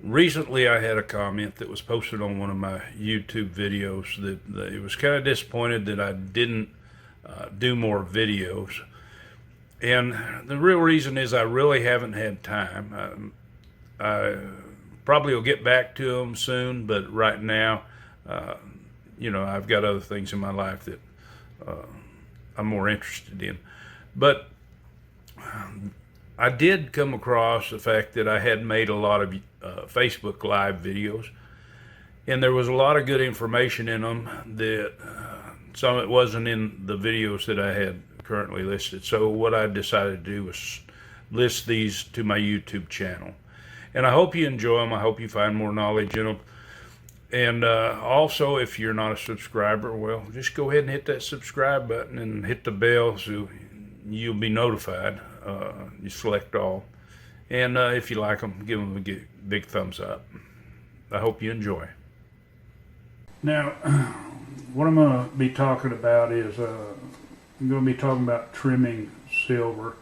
Recently, I had a comment that was posted on one of my YouTube videos that it was kind of disappointed that I didn't do more videos. And the real reason is I really haven't had time. I probably will get back to them soon, but right now, uh, I've got other things in my life that uh, I'm more interested in. But I did come across the fact that I had made a lot of Facebook Live videos, and there was a lot of good information in them that some of it wasn't in the videos that I had currently listed. So what I decided to do was list these to my YouTube channel. And I hope you enjoy them. I hope you find more knowledge in them. And also, if you're not a subscriber, well, just go ahead and hit that subscribe button and hit the bell so you'll be notified. You select all. And if you like them, give them a big thumbs up. I hope you enjoy. Now, what I'm going to be talking about is I'm going to be talking about trimming silver.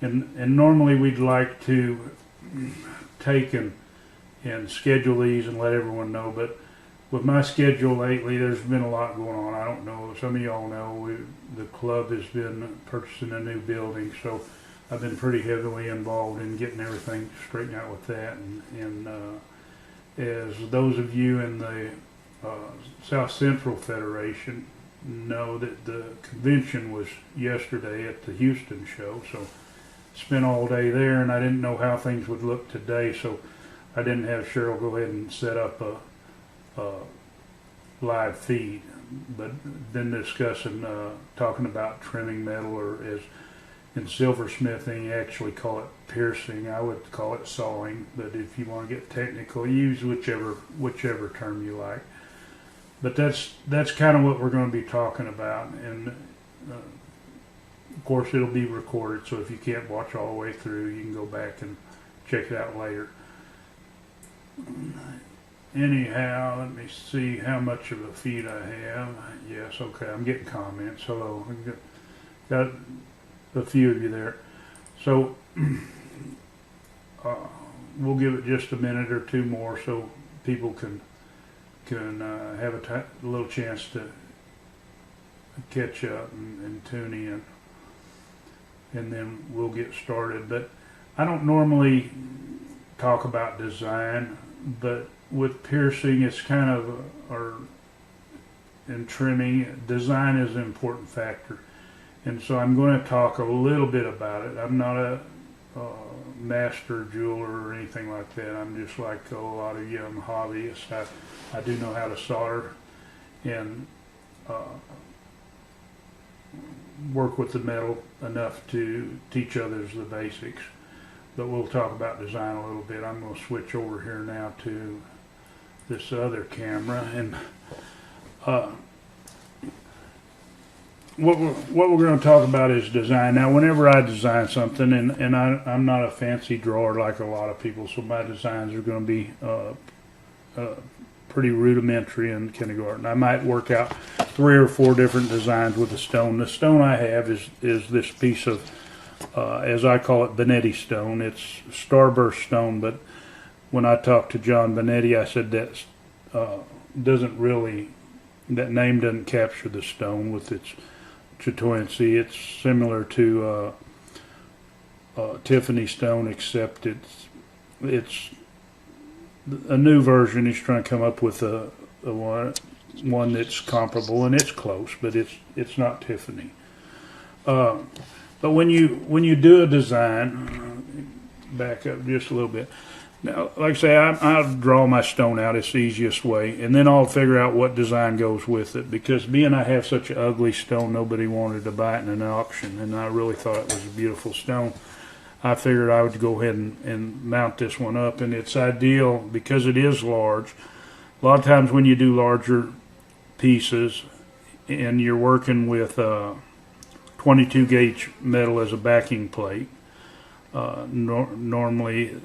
And normally we'd like to take and schedule these and let everyone know, but with my schedule lately, there's been a lot going on. I don't know, some of y'all know the club has been purchasing a new building, so I've been pretty heavily involved in getting everything straightened out with that. And as those of you in the South Central Federation know, that the convention was yesterday at the Houston show, so spent all day there, and I didn't know how things would look today, so I didn't have Cheryl go ahead and set up a live feed, but been discussing talking about trimming metal, or as in silversmithing actually call it piercing. I would call it sawing, but if you want to get technical, use whichever term you like. But that's kind of what we're going to be talking about, and of course it'll be recorded, so if you can't watch all the way through, you can go back and check it out later. Anyhow, let me see how much of a feed I have. Yes, okay, I'm getting comments. Hello, I've got a few of you there. So we'll give it just a minute or two more so people can have a little chance to catch up and tune in, and then we'll get started. But I don't normally talk about design, but with piercing, it's kind of, or in trimming, design is an important factor. And so I'm going to talk a little bit about it. I'm not a master jeweler or anything like that. I'm just like a lot of young hobbyists. I do know how to solder and work with the metal enough to teach others the basics. But we'll talk about design a little bit. I'm going to switch over here now to this other camera, and what we're going to talk about is design. Now, whenever I design something, and I'm not a fancy drawer like a lot of people, so my designs are going to be pretty rudimentary in kindergarten. I might work out 3 or 4 different designs with the stone. The stone I have is this piece of, as I call it, Benetti stone. It's starburst stone, but when I talked to John Benetti, I said that that name doesn't capture the stone with its chatoyancy. It's similar to Tiffany stone, except it's a new version. He's trying to come up with a one that's comparable, and it's close, but it's not Tiffany. But when you do a design, back up just a little bit. Now, like I say, I'll draw my stone out. It's the easiest way, and then I'll figure out what design goes with it. Because being I have such an ugly stone, nobody wanted to buy it in an auction, and I really thought it was a beautiful stone. I figured I would go ahead and mount this one up, and it's ideal because it is large. A lot of times when you do larger pieces and you're working with 22 gauge metal as a backing plate, normally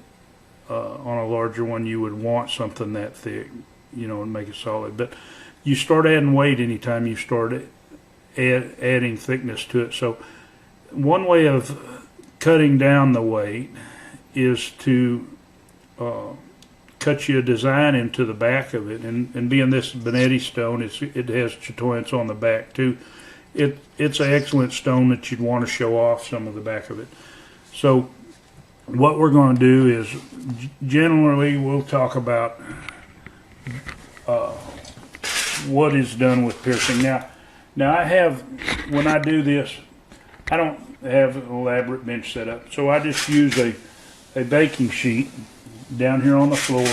on a larger one you would want something that thick, and make it solid. But you start adding weight anytime you start adding thickness to it. So one way of cutting down the weight is to cut you a design into the back of it, and being this Benetti stone, it has chatoyance on the back too. It's an excellent stone that you'd want to show off some of the back of it. So what we're going to do is generally we'll talk about what is done with piercing. Now I have, when I do this, I don't have an elaborate bench set up, so I just use a baking sheet down here on the floor,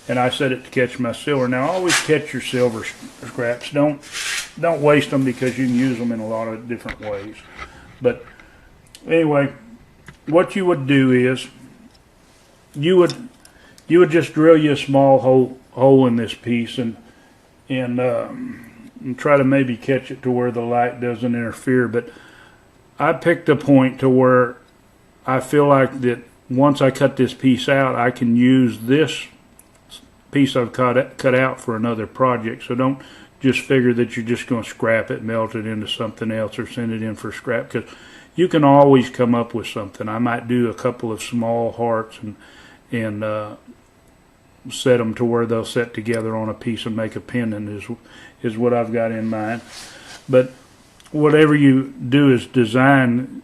and I set it to catch my silver. Now always catch your silver scraps. Don't waste them, because you can use them in a lot of different ways. But anyway, what you would do is you would just drill you a small hole in this piece and try to maybe catch it to where the light doesn't interfere. But I picked a point to where I feel like that once I cut this piece out, I can use this piece I've cut out for another project. So don't just figure that you're just going to scrap it, melt it into something else, or send it in for scrap, because you can always come up with something. I might do a couple of small hearts and set them to where they'll set together on a piece and make a pendant is what I've got in mind. But whatever you do is design,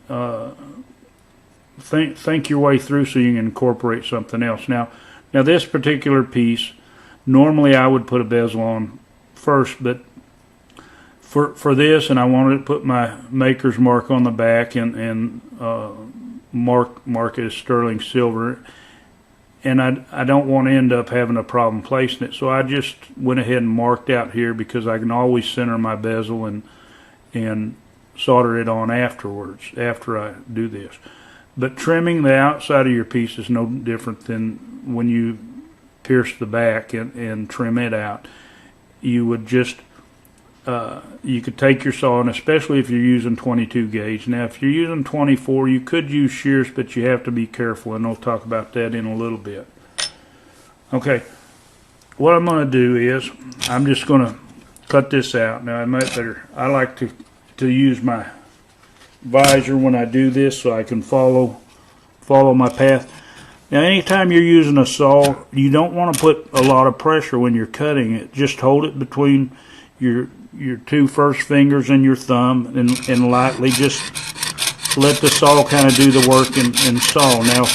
think your way through so you can incorporate something else. Now this particular piece, normally I would put a bezel on first, but for this, and I wanted to put my maker's mark on the back and mark it as sterling silver, and I don't want to end up having a problem placing it, so I just went ahead and marked out here, because I can always center my bezel and solder it on afterwards, after I do this. But trimming the outside of your piece is no different than when you pierce the back and trim it out. You would just, you could take your saw, and especially if you're using 22 gauge. Now, if you're using 24, you could use shears, but you have to be careful, and we'll talk about that in a little bit. Okay, what I'm going to do is I'm just going to cut this out. Now, I like to use my visor when I do this, so I can follow my path. Now, anytime you're using a saw, you don't want to put a lot of pressure when you're cutting it. Just hold it between your two first fingers and your thumb, and lightly just let the saw kind of do the work and saw. Now,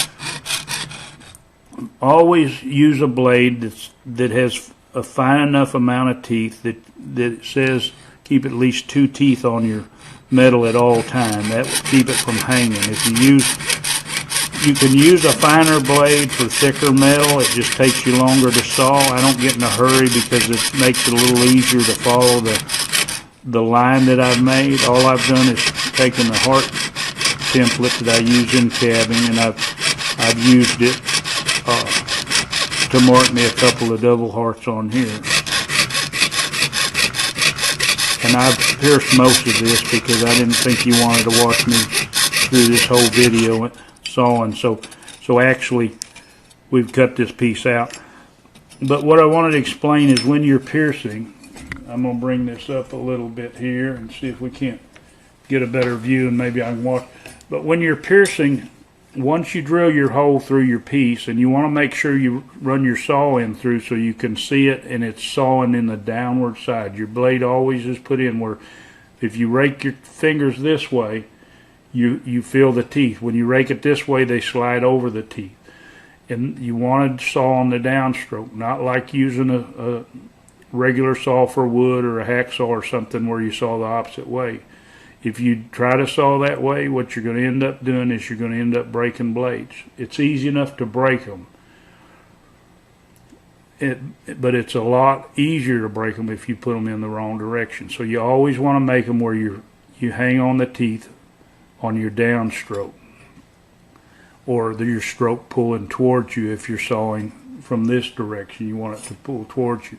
always use a blade that has a fine enough amount of teeth that it says keep at least 2 teeth on your metal at all time. That will keep it from hanging. If you can use a finer blade for thicker metal. It just takes you longer to saw. I don't get in a hurry, because it makes it a little easier to follow the line that I've made. All I've done is taken the heart template that I use in cabbing, and I've used it to mark me a couple of double hearts on here. And I've pierced most of this because I didn't think you wanted to watch me through this whole video sawing. So actually, we've cut this piece out. But what I wanted to explain is when you're piercing, I'm going to bring this up a little bit here and see if we can't get a better view, and maybe I can watch. But when you're piercing, once you drill your hole through your piece, and you want to make sure you run your saw in through so you can see it, and it's sawing in the downward side. Your blade always is put in where, if you rake your fingers this way, you feel the teeth. When you rake it this way, they slide over the teeth. And you want to saw on the downstroke, not like using a regular saw for wood or a hacksaw or something where you saw the opposite way. If you try to saw that way, what you're going to end up doing is you're going to end up breaking blades. It's easy enough to break them, but it's a lot easier to break them if you put them in the wrong direction. So you always want to make them where you hang on the teeth on your downstroke, or your stroke pulling towards you. If you're sawing from this direction, you want it to pull towards you.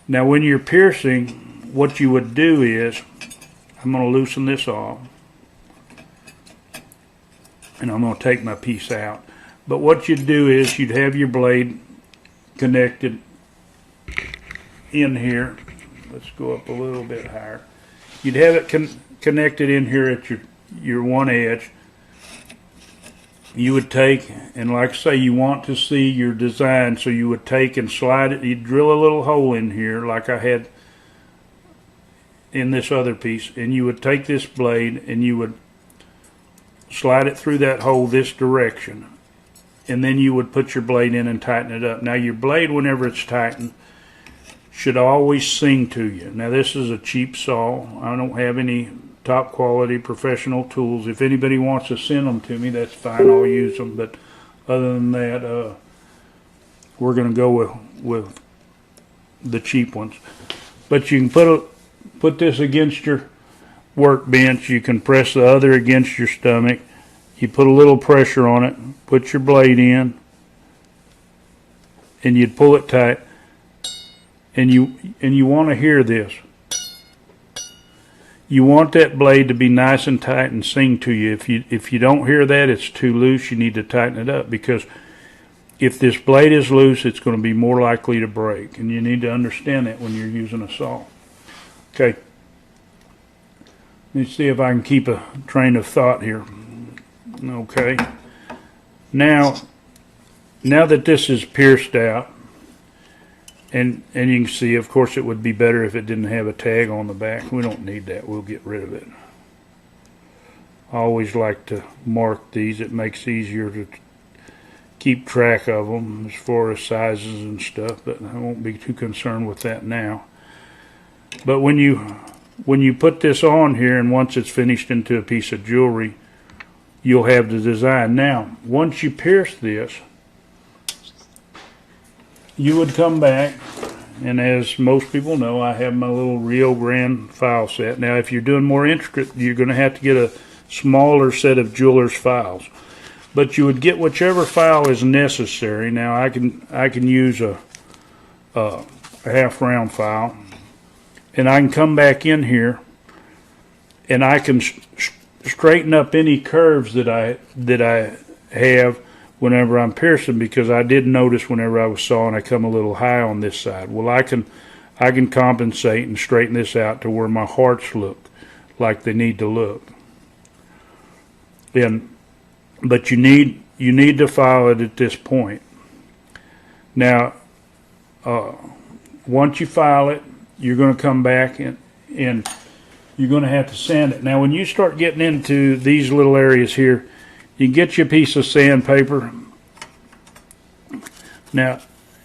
Now, when you're piercing, what you would do is, I'm going to loosen this off, and I'm going to take my piece out. But what you'd do is you'd have your blade connected in here. Let's go up a little bit higher. You'd have it connected in here at your one edge, you would take, and like I say, you want to see your design, so you would take and slide it. You'd drill a little hole in here like I had in this other piece, and you would take this blade and you would slide it through that hole this direction, and then you would put your blade in and tighten it up. Now your blade, whenever it's tightened, should always sing to you. Now this is a cheap saw. I don't have any top quality professional tools. If anybody wants to send them to me, that's fine, I'll use them, but other than that, we're going to go with the cheap ones. But you can put this against your workbench. You can press the other against your stomach. You put a little pressure on it, put your blade in, and you'd pull it tight. And you want to hear this. You want that blade to be nice and tight and sing to you. If you don't hear that, it's too loose. You need to tighten it up, because if this blade is loose, it's going to be more likely to break, and you need to understand that when you're using a saw. Okay. Let me see if I can keep a train of thought here. Okay. Now that this is pierced out, and you can see, of course, it would be better if it didn't have a tag on the back. We don't need that. We'll get rid of it. I always like to mark these. It makes it easier to keep track of them as far as sizes and stuff, but I won't be too concerned with that now. But when you put this on here, and once it's finished into a piece of jewelry, you'll have the design. Now, once you pierce this, you would come back, and as most people know, I have my little Rio Grande file set. Now, if you're doing more intricate, you're going to have to get a smaller set of jeweler's files. But you would get whichever file is necessary. Now, I can use a half round file, and I can come back in here, and I can straighten up any curves that I have whenever I'm piercing, because I did notice whenever I was sawing, I come a little high on this side. Well, I can compensate and straighten this out to where my hearts look like they need to look. But you need to file it at this point. Now, once you file it, you're going to come back and you're going to have to sand it. Now, when you start getting into these little areas here, you get you a piece of sandpaper. Now,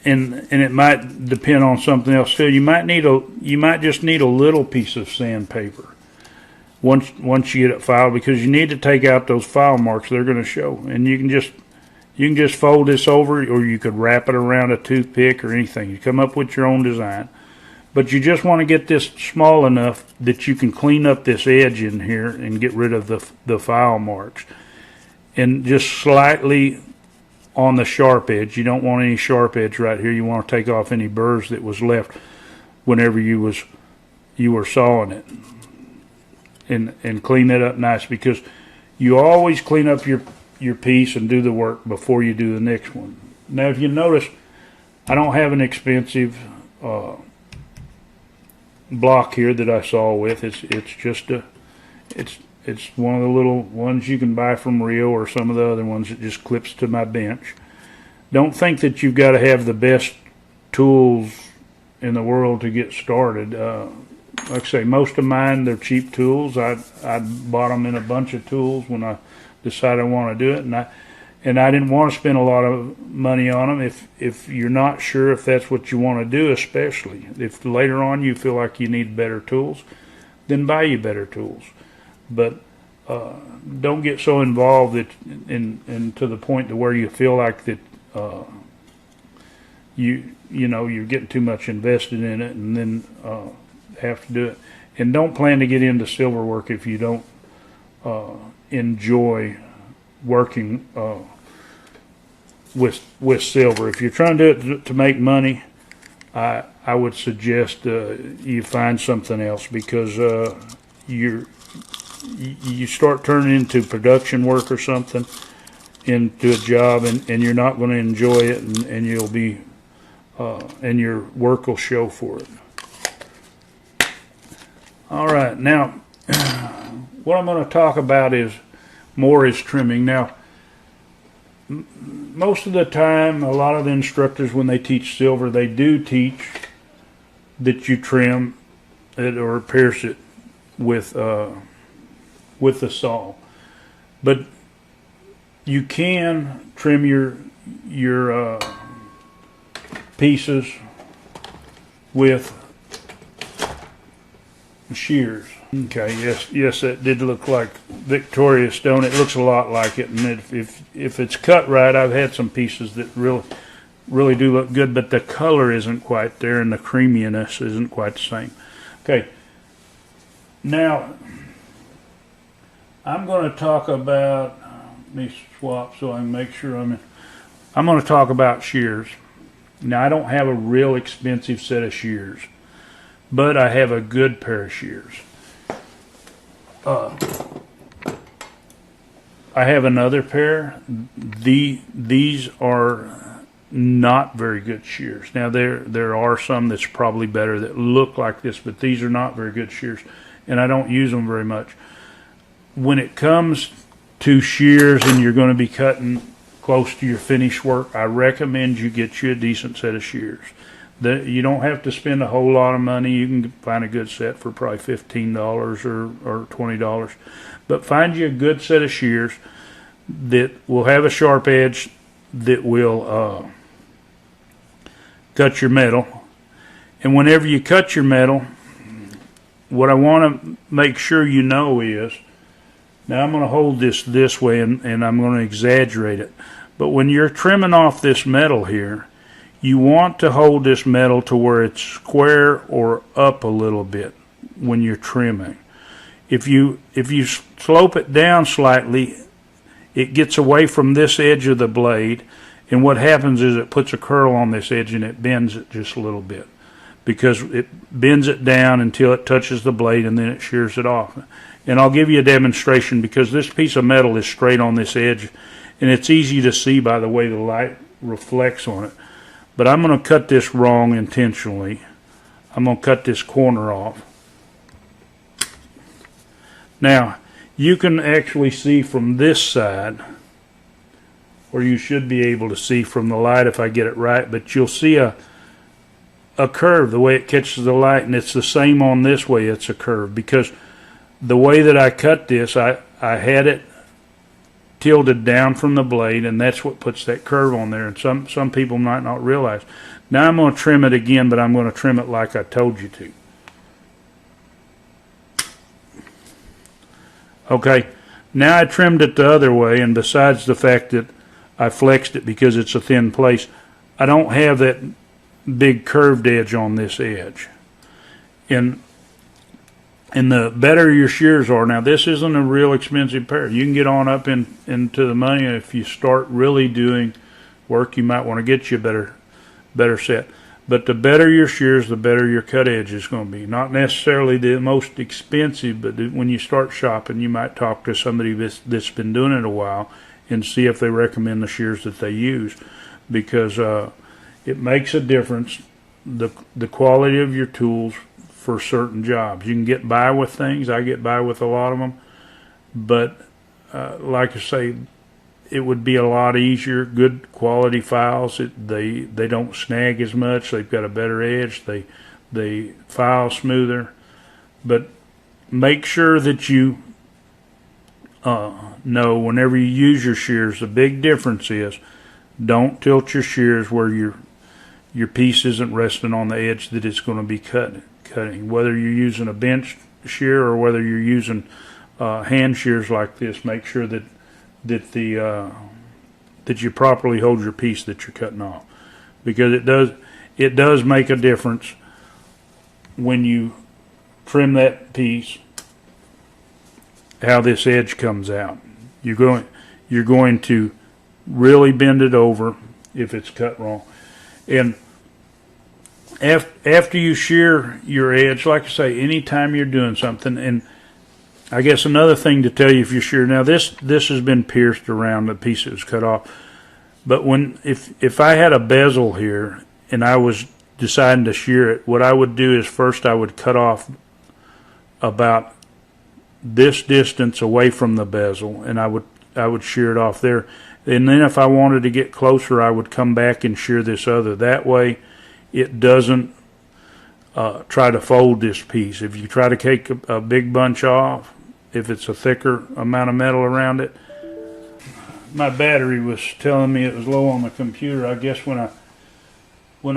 and it might depend on something else too. You might just need a little piece of sandpaper once you get it filed, because you need to take out those file marks. They're going to show, and you can just fold this over, or you could wrap it around a toothpick or anything. You come up with your own design, but you just want to get this small enough that you can clean up this edge in here and get rid of the file marks. And just slightly on the sharp edge. You don't want any sharp edge right here. You want to take off any burrs that was left whenever you were sawing it, and clean that up nice, because you always clean up your piece and do the work before you do the next one. Now, if you notice, I don't have an expensive block here that I saw with. It's one of the little ones you can buy from Rio, or some of the other ones that just clips to my bench. Don't think that you've got to have the best tools in the world to get started. Like I say, most of mine, they're cheap tools. I bought them in a bunch of tools when I decided I want to do it, and I didn't want to spend a lot of money on them. If you're not sure if that's what you want to do, especially if later on you feel like you need better tools, then buy you better tools. But don't get so involved that and to the point to where you feel like that you're getting too much invested in it, and then have to do it. And don't plan to get into silver work if you don't enjoy working with silver. If you're trying to do it to make money, I would suggest you find something else, because you start turning into production work or something, into a job, and you're not going to enjoy it, and you'll be and your work will show for it. All right, now what I'm going to talk about is trimming. Now, most of the time, a lot of the instructors, when they teach silver, they do teach that you trim it or pierce it with the saw. But you can trim your pieces with shears. Okay, yes, that did look like Victoria stone. It looks a lot like it, and if it's cut right, I've had some pieces that really do look good, but the color isn't quite there, and the creaminess isn't quite the same. Okay, now I'm going to talk about. Let me swap so I can make sure I'm going to talk about shears. Now, I don't have a real expensive set of shears, but I have a good pair of shears. I have another pair. These are not very good shears. Now, there are some that's probably better that look like this, but these are not very good shears, and I don't use them very much. When it comes to shears and you're going to be cutting close to your finished work, I recommend you get you a decent set of shears. You don't have to spend a whole lot of money. You can find a good set for probably $15 or $20. But find you a good set of shears that will have a sharp edge that will cut your metal. And whenever you cut your metal, what I want to make sure you know is, now I'm going to hold this way and I'm going to exaggerate it. But when you're trimming off this metal here, you want to hold this metal to where it's square or up a little bit when you're trimming. If you slope it down slightly, it gets away from this edge of the blade, and what happens is it puts a curl on this edge and it bends it just a little bit, because it bends it down until it touches the blade and then it shears it off. And I'll give you a demonstration, because this piece of metal is straight on this edge and it's easy to see by the way the light reflects on it. But I'm going to cut this wrong intentionally. I'm going to cut this corner off. Now, you can actually see from this side, or you should be able to see from the light if I get it right, but you'll see a curve the way it catches the light, and it's the same on this way. It's a curve, because the way that I cut this, I had it tilted down from the blade, and that's what puts that curve on there, and some people might not realize. Now I'm going to trim it again, but I'm going to trim it like I told you to. Okay, now I trimmed it the other way, and besides the fact that I flexed it because it's a thin place, I don't have that big curved edge on this edge. And the better your shears are, now this isn't a real expensive pair. You can get on up into the money, and if you start really doing work, you might want to get you a better set. But the better your shears, the better your cut edge is going to be. Not necessarily the most expensive, but when you start shopping, you might talk to somebody that's been doing it a while and see if they recommend the shears that they use, because it makes a difference, the quality of your tools for certain jobs. You can get by with things. I get by with a lot of them, but like I say, it would be a lot easier. Good quality files. They don't snag as much. They've got a better edge. They file smoother. But make sure that you know whenever you use your shears, the big difference is, don't tilt your shears where your piece isn't resting on the edge that it's going to be cutting. Whether you're using a bench shear or whether you're using hand shears like this, make sure that you properly hold your piece that you're cutting off, because it does make a difference when you trim that piece, how this edge comes out. You're going to really bend it over if it's cut wrong. And after you shear your edge, like I say, anytime you're doing something, and I guess another thing to tell you, if you shear, now this has been pierced around the piece that was cut off, but if I had a bezel here and I was deciding to shear it, what I would do is first I would cut off about this distance away from the bezel, and I would shear it off there, And then if I wanted to get closer, I would come back and shear this other. That way it doesn't try to fold this piece. If you try to take a big bunch off, if it's a thicker amount of metal around it, my battery was telling me it was low on the computer. I guess when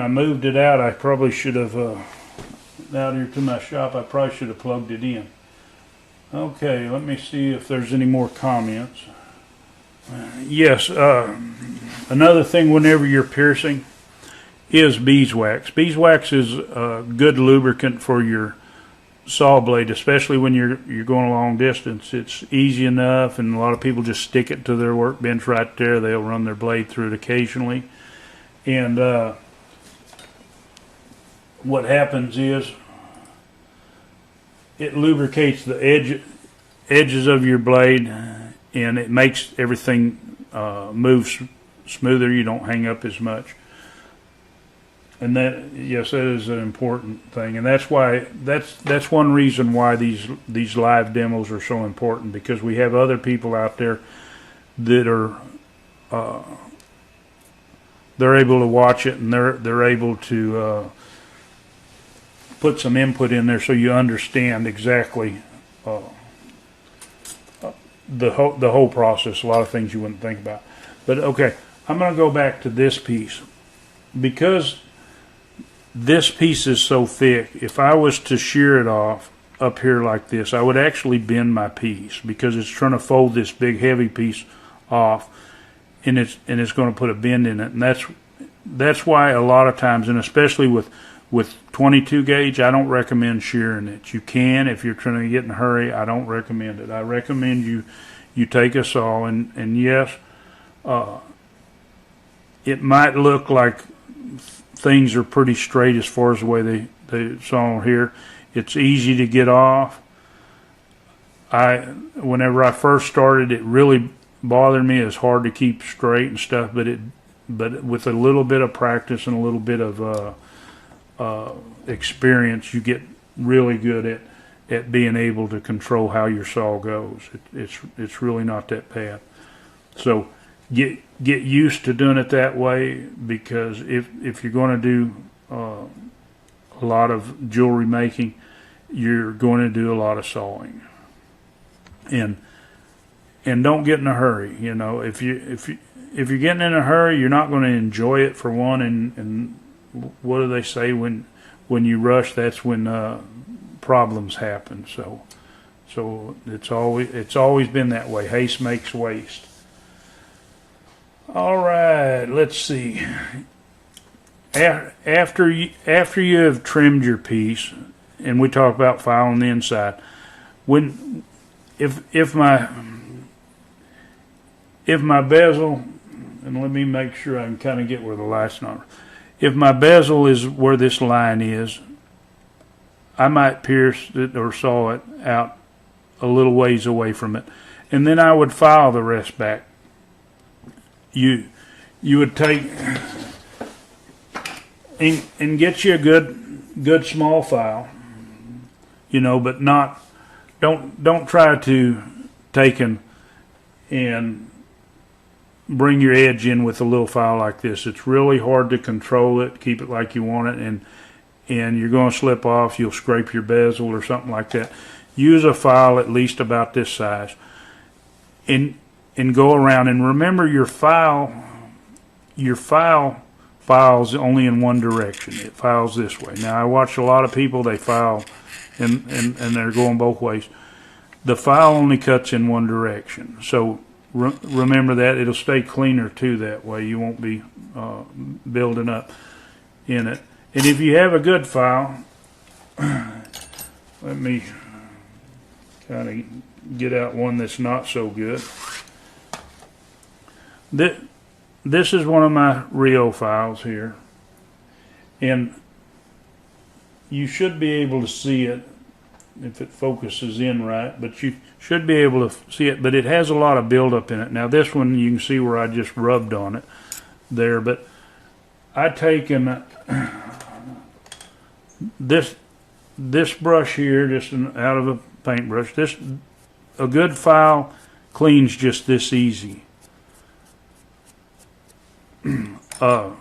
I moved it out, I probably should have, out here to my shop, I probably should have plugged it in. Okay, let me see if there's any more comments. Yes, another thing whenever you're piercing is beeswax. Beeswax is a good lubricant for your saw blade, especially when you're going a long distance. It's easy enough, and a lot of people just stick it to their workbench right there. They'll run their blade through it occasionally. And what happens is it lubricates the edges of your blade, and it makes everything move smoother. You don't hang up as much. And that, yes, that is an important thing, and that's why that's one reason why these live demos are so important, because we have other people out there that are they're able to watch it, and they're able to put some input in there so you understand exactly the whole process. A lot of things you wouldn't think about. But okay, I'm going to go back to this piece. Because this piece is so thick, if I was to shear it off up here like this, I would actually bend my piece, because it's trying to fold this big heavy piece off, and it's going to put a bend in it. And that's why a lot of times, and especially with 22 gauge, I don't recommend shearing it. You can if you're trying to get in a hurry. I don't recommend it. I recommend you take a saw, and yes, it might look like things are pretty straight as far as the way they saw here. It's easy to get off. Whenever I first started, it really bothered me. It's hard to keep straight and stuff, but with a little bit of practice and a little bit of experience, you get really good at being able to control how your saw goes. It's really not that bad. So get used to doing it that way, because if you're going to do a lot of jewelry making, you're going to do a lot of sawing, and don't get in a hurry. You know, if you're getting in a hurry, you're not going to enjoy it, for one. And what do they say, when you rush, that's when problems happen. So it's always been that way. Haste makes waste. All right, let's see. After you have trimmed your piece, and we talk about filing the inside, if my bezel, and let me make sure I can kind of get where the light's not. If my bezel is where this line is, I might pierce it or saw it out a little ways away from it, and then I would file the rest back. You would take and get you a good small file, you know, but don't try to take and bring your edge in with a little file like this. It's really hard to control it, keep it like you want it, and you're going to slip off. You'll scrape your bezel or something like that. Use a file at least about this size, and go around, and remember your file files only in one direction. It files this way. Now I watch a lot of people, they file and they're going both ways. The file only cuts in one direction, so remember that. It'll stay cleaner too that way. You won't be building up in it. And if you have a good file, let me kind of get out one that's not so good. This is one of my Rio files here, and you should be able to see it if it focuses in right, but you should be able to see it, but it has a lot of buildup in it. Now this one, you can see where I just rubbed on it there, but I taken this brush here, just out of a paintbrush. A good file cleans just this easy. a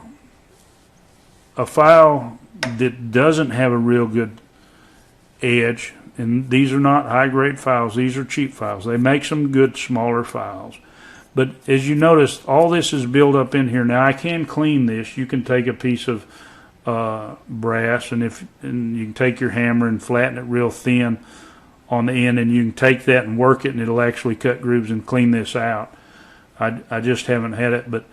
file that doesn't have a real good edge, and these are not high grade files, these are cheap files. They make some good smaller files. But as you notice, all this is built up in here. Now I can clean this. You can take a piece of brass, and you can take your hammer and flatten it real thin on the end, and you can take that and work it, and it'll actually cut grooves and clean this out. I just haven't had it, but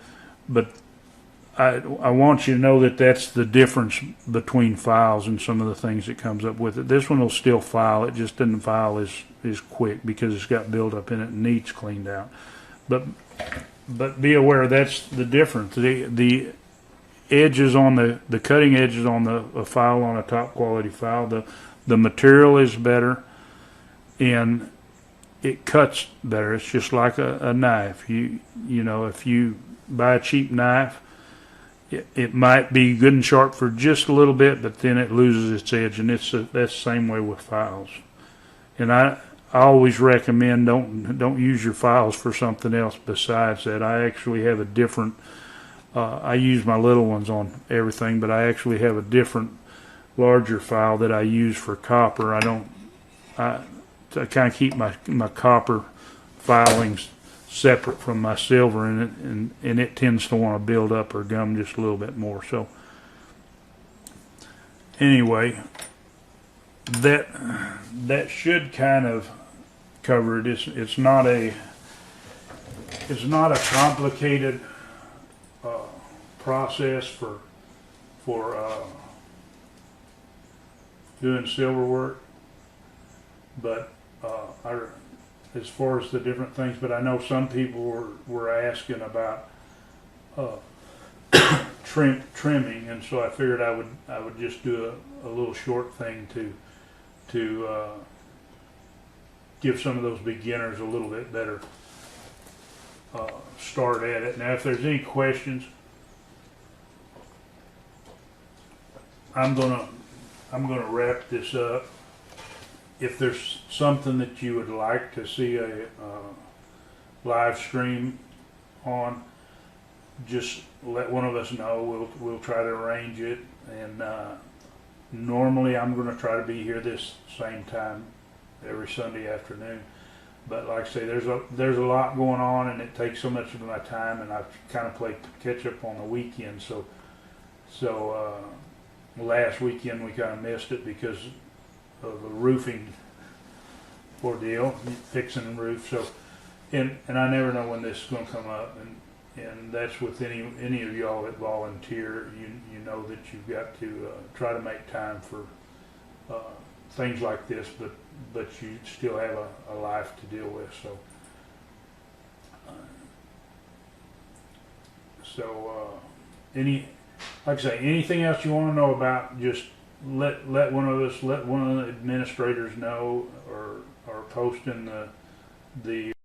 I want you to know that that's the difference between files and some of the things that comes up with it. This one will still file. It just doesn't file as quick because it's got buildup in it and needs cleaned out. But be aware that's the difference. The edges on the cutting edges on a file, on a top quality file, the material is better and it cuts better. It's just like a knife. You know, if you buy a cheap knife, it might be good and sharp for just a little bit, but then it loses its edge, and that's the same way with files. And I always recommend don't use your files for something else besides that. I actually have a different. I use my little ones on everything, but I actually have a different, larger file that I use for copper. I kind of keep my copper filings separate from my silver, and it tends to want to build up or gum just a little bit more. So anyway, that should kind of cover it. It's not a complicated process for doing silver work, but as far as the different things, but I know some people were asking about trimming, and so I figured I would just do a little short thing to give some of those beginners a little bit better start at it. Now, if there's any questions, I'm gonna wrap this up. If there's something that you would like to see a live stream on, just let one of us know. We'll try to arrange it. And normally I'm going to try to be here this same time every Sunday afternoon. But like I say, there's a lot going on, and it takes so much of my time, and I've kind of played catch up on the weekend. So last weekend we kind of missed it because of a roofing ordeal, fixing the roof. So, and I never know when this is going to come up, and that's with any of y'all that volunteer. You know that you've got to try to make time for things like this, but you still have a life to deal with. Like I say, anything else you want to know about, just let one of the administrators know, or post in the